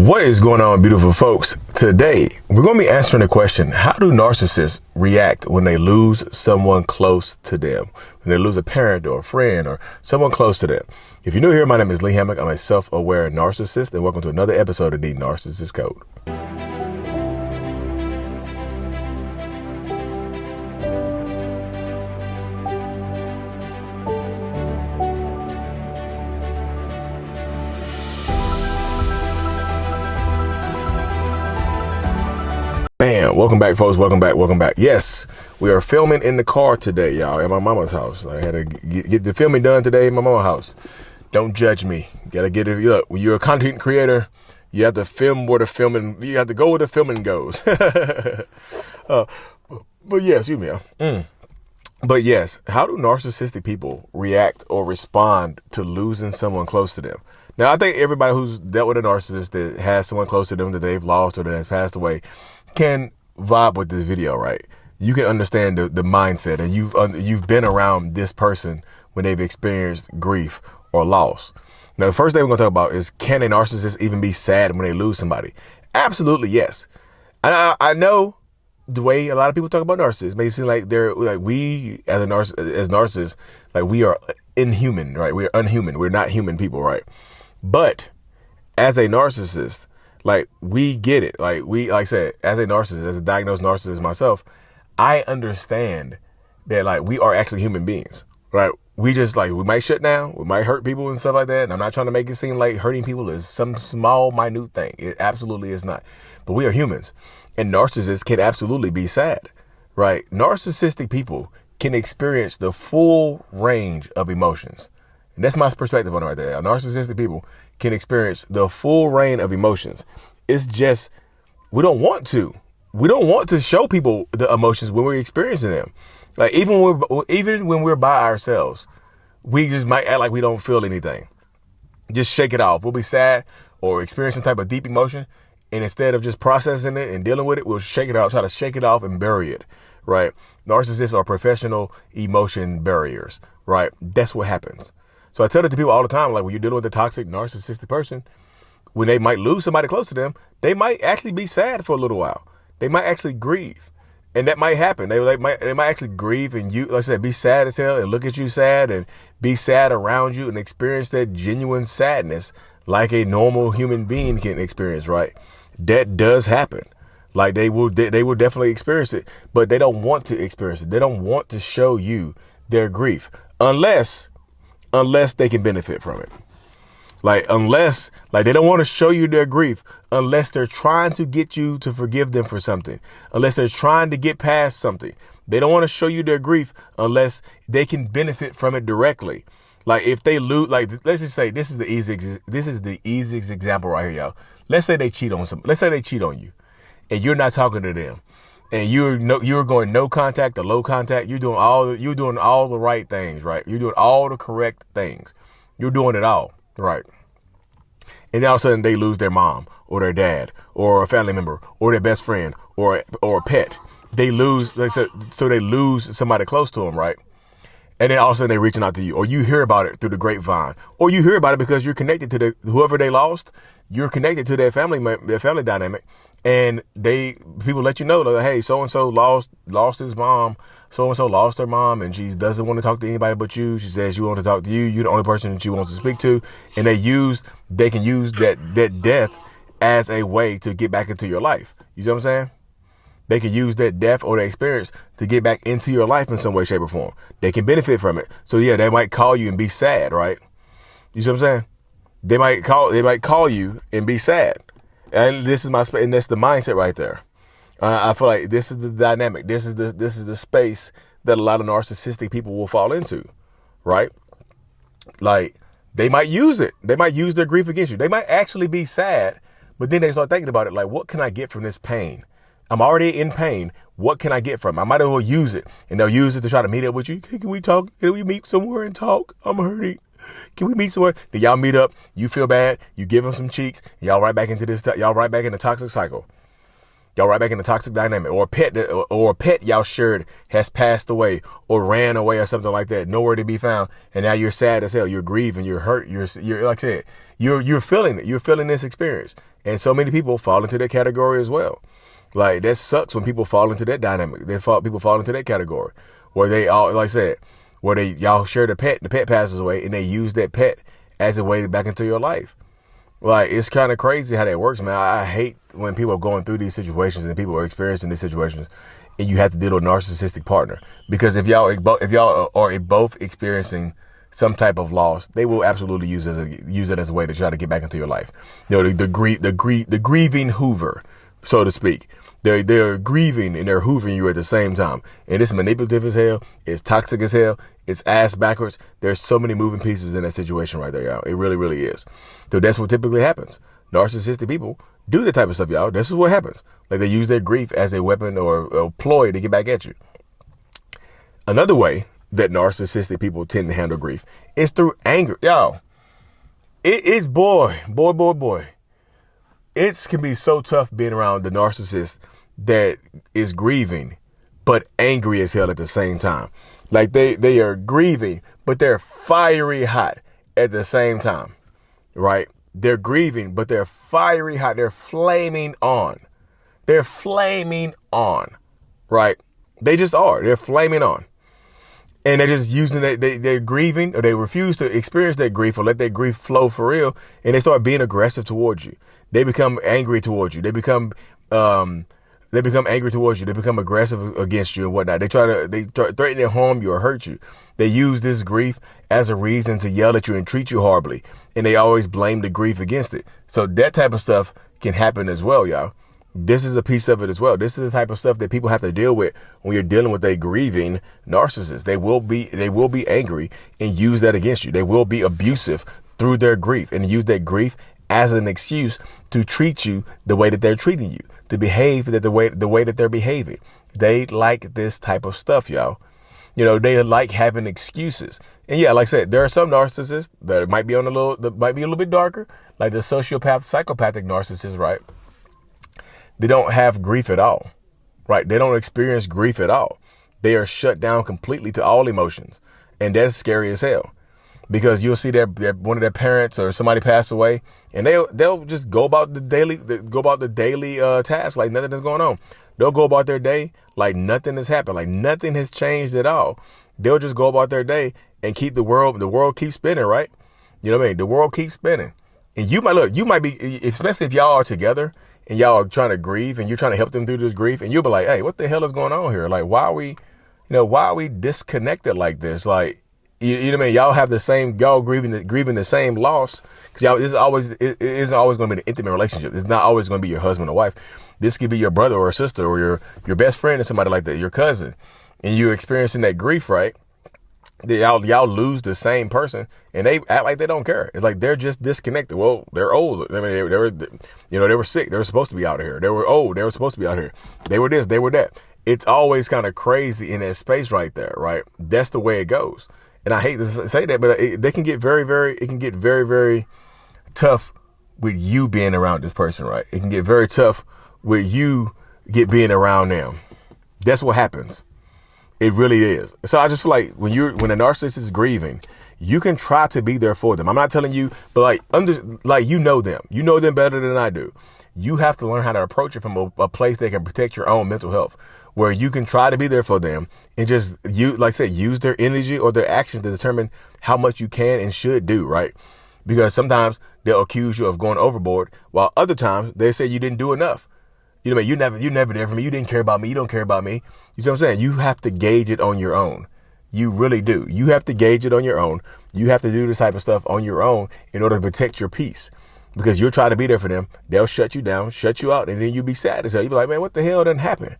What is going on, beautiful folks? Today, we're going to be answering the question, how do narcissists react when they lose someone close to them? When they lose a parent or a friend or someone close to them? If you're new here, my name is Lee Hammock. I'm a self-aware narcissist, and welcome to another episode of the Narcissist Code. Bam! Welcome back, folks. Welcome back. Yes, we are filming in the car today, y'all, at my mama's house. I had to get the filming done today at my mama's house. Don't judge me. Gotta get it. Look, when you're a content creator, you have to film where the filming. You have to go where the filming goes. But yeah, excuse me. But yes, how do narcissistic people react or respond to losing someone close to them? Now, I think everybody who's dealt with a narcissist that has someone close to them that they've lost or that has passed away can vibe with this video, right? You can understand the mindset, and you've been around this person when they've experienced grief or loss. Now, the first thing we're going to talk about is, can a narcissist even be sad when they lose somebody? Absolutely, yes. And I know the way a lot of people talk about narcissists may seem like they're like, we as narcissists, like we are inhuman, right? We're unhuman. We're not human people, right? But as a narcissist, like, we get it. Like I said, as a narcissist, as a diagnosed narcissist myself, I understand that, like, we are actually human beings, right? We just, like, we might shut down, we might hurt people and stuff like that. And I'm not trying to make it seem like hurting people is some small, minute thing. It absolutely is not. But we are humans, and narcissists can absolutely be sad, right? Narcissistic people can experience the full range of emotions. And that's my perspective on it right there. Narcissistic people can experience the full range of emotions. It's just, we don't want to. We don't want to show people the emotions when we're experiencing them. Like, even when we're by ourselves, we just might act like we don't feel anything. Just shake it off. We'll be sad or experience some type of deep emotion, and instead of just processing it and dealing with it, we'll shake it out, try to shake it off and bury it, right? Narcissists are professional emotion barriers, right? That's what happens. So I tell it to people all the time, like, when you're dealing with a toxic, narcissistic person, when they might lose somebody close to them, they might actually be sad for a little while. They might actually grieve. And that might happen. They might actually grieve, and you, like I said, be sad as hell and look at you sad and be sad around you and experience that genuine sadness like a normal human being can experience, right? That does happen. Like, they will definitely experience it, but they don't want to experience it. They don't want to show you their grief unless they can benefit from it. Like, they don't want to show you their grief unless they're trying to get you to forgive them for something, unless they're trying to get past something. They don't want to show you their grief unless they can benefit from it directly. Like, if they lose, like, let's just say, this is the easiest example right here, y'all. Let's say they cheat on you, and you're not talking to them, and you're going no contact or low contact. You're doing all the right things, right? You're doing all the correct things. You're doing it all, right? And then all of a sudden they lose their mom or their dad or a family member or their best friend or a pet. They lose, so they lose somebody close to them, right? And then all of a sudden they're reaching out to you, or you hear about it through the grapevine, or you hear about it because you're connected to whoever they lost. You're connected to their family dynamic, and people let you know, like, hey, so and so lost his mom. So and so lost her mom, and she doesn't want to talk to anybody but you. She says she wants to talk to you. You're the only person that she wants to speak to, and they can use that death as a way to get back into your life. You see what I'm saying? They can use that death or the experience to get back into your life in some way, shape, or form. They can benefit from it. So yeah, they might call you and be sad, right? You see what I'm saying? They might call you and be sad. And that's the mindset right there. I feel like this is the dynamic. This is the space that a lot of narcissistic people will fall into, right? Like, they might use it. They might use their grief against you. They might actually be sad, but then they start thinking about it, like, what can I get from this pain? I'm already in pain. What can I get from it? I might as well use it. And they'll use it to try to meet up with you. Can we talk? Can we meet somewhere and talk? I'm hurting. Can we meet somewhere? Then y'all meet up. You feel bad. You give them some cheeks. Y'all right back into this. Y'all right back in the toxic cycle. Y'all right back in the toxic dynamic. Or a pet y'all shared has passed away or ran away or something like that. Nowhere to be found. And now you're sad as hell. You're grieving. You're hurt. You're like I said, you're feeling it. You're feeling this experience. And so many people fall into that category as well. Like, that sucks when people fall into that dynamic. People fall into that category where they all, like I said, where y'all share the pet passes away, and they use that pet as a way back into your life. Like, it's kind of crazy how that works, man. I hate when people are going through these situations and people are experiencing these situations, and you have to deal with a narcissistic partner. Because if y'all are both experiencing some type of loss, they will absolutely use it as a way to try to get back into your life. You know, the grieving Hoover, so to speak. They're grieving and they're hoovering you at the same time. And it's manipulative as hell. It's toxic as hell. It's ass backwards. There's so many moving pieces in that situation right there, y'all. It really, really is. So that's what typically happens. Narcissistic people do that type of stuff, y'all. This is what happens. Like, they use their grief as a weapon or a ploy to get back at you. Another way that narcissistic people tend to handle grief is through anger. Y'all, it's boy. It can be so tough being around the narcissist that is grieving, but angry as hell at the same time. Like, they are grieving, but they're fiery hot at the same time, right? They're grieving, but they're fiery hot. They're flaming on. They're flaming on, right? They just are. They're flaming on. And they're just using that, they're grieving, or they refuse to experience that grief or let that grief flow for real. And they start being aggressive towards you. They become angry towards you. They become angry towards you. They become aggressive against you and whatnot. They threaten to harm you or hurt you. They use this grief as a reason to yell at you and treat you horribly. And they always blame the grief against it. So that type of stuff can happen as well, y'all. This is a piece of it as well. This is the type of stuff that people have to deal with when you're dealing with a grieving narcissist. They will be angry and use that against you. They will be abusive through their grief and use that grief as an excuse to treat you the way that they're treating you, to behave the way that they're behaving. They like this type of stuff, y'all. You know, they like having excuses. And yeah, like I said, there are some narcissists that might be a little bit darker, like the psychopathic narcissist, right? They don't have grief at all, right? They don't experience grief at all. They are shut down completely to all emotions. And that's scary as hell, because you'll see that one of their parents or somebody pass away, and they'll just go about the daily task like nothing is going on. They'll go about their day like nothing has happened, like nothing has changed at all. They'll just go about their day and keep the world keeps spinning, right? You know what I mean? The world keeps spinning. And you might be, especially if y'all are together and y'all are trying to grieve and you're trying to help them through this grief, and you'll be like, hey, what the hell is going on here? Like, why are we disconnected like this? Like, you know what I mean? Y'all have y'all grieving the same loss, because y'all, it isn't always going to be an intimate relationship. It's not always going to be your husband or wife. This could be your brother or sister or your best friend or somebody like that, your cousin, and you're experiencing that grief, right? Y'all lose the same person, and they act like they don't care. It's like they're just disconnected. Well, they're old. I mean, they were sick. They were supposed to be out here. They were old. They were supposed to be out here. They were this. They were that. It's always kind of crazy in that space right there, right? That's the way it goes. And I hate to say that, but it can get very, very tough with you being around this person, right? It can get very tough with you being around them. That's what happens. It really is. So I just feel like when a narcissist is grieving, you can try to be there for them. I'm not telling you, but you know them better than I do. You have to learn how to approach it from a place that can protect your own mental health, where you can try to be there for them and just use their energy or their actions to determine how much you can and should do, right? Because sometimes they'll accuse you of going overboard, while other times they say you didn't do enough. You know what I mean? You're never there for me. You didn't care about me. You don't care about me. You see what I'm saying? You have to gauge it on your own. You really do. You have to gauge it on your own. You have to do this type of stuff on your own in order to protect your peace. Because you'll try to be there for them. They'll shut you down, shut you out, and then you'll be sad as hell. You'll be like, man, what the hell done happened?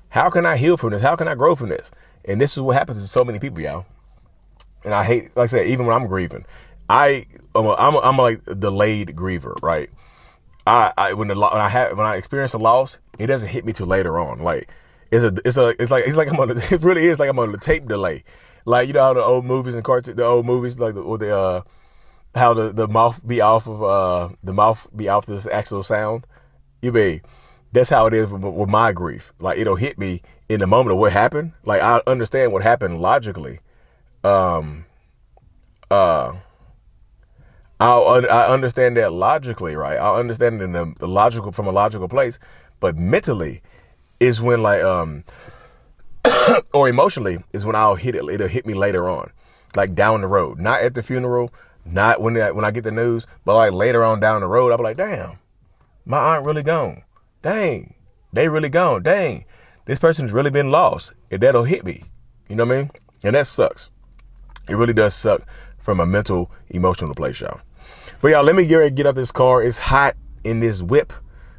How can I heal from this? How can I grow from this? And this is what happens to so many people, y'all. And I hate, like I said, even when I'm grieving, I'm like a delayed griever, right? When I experience a loss, it doesn't hit me till later on. Like it's like I'm on it really is like I'm on the tape delay. Like, you know how the old movies and cartoons, the old movies, like how the mouth be off this actual sound. That's how it is with my grief. Like, it'll hit me in the moment of what happened. Like, I understand what happened logically. I understand that logically, right? I understand it in the logical, from a logical place, but mentally is when like or emotionally is when I'll hit it. It'll hit me later on, like down the road, not at the funeral, not when I get the news, but like later on down the road, I'll be like, damn, my aunt really gone. Dang, they really gone. Dang, this person's really been lost. And that'll hit me. You know what I mean? And that sucks. It really does suck from a mental, emotional place, y'all. But y'all, let me get out this car. It's hot in this whip.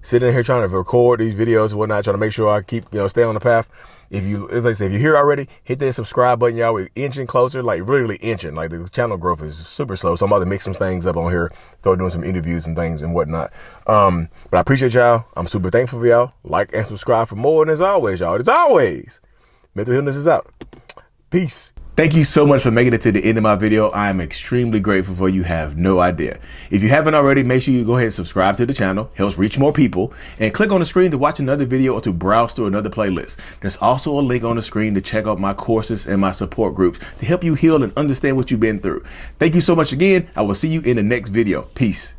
Sitting here trying to record these videos and whatnot, trying to make sure I keep, stay on the path. If you, as I say, if you're here already, hit that subscribe button, y'all. We're inching closer, like really inching. Like the channel growth is super slow. So I'm about to mix some things up on here, start doing some interviews and things and whatnot. But I appreciate y'all. I'm super thankful for y'all. Like and subscribe for more. And as always, y'all, as always, mental illness is out. Peace. Thank you so much for making it to the end of my video. I am extremely grateful for you. Have no idea. If you haven't already, make sure you go ahead and subscribe to the channel. Helps reach more people. And click on the screen to watch another video or to browse through another playlist. There's also a link on the screen to check out my courses and my support groups to help you heal and understand what you've been through. Thank you so much again. I will see you in the next video. Peace.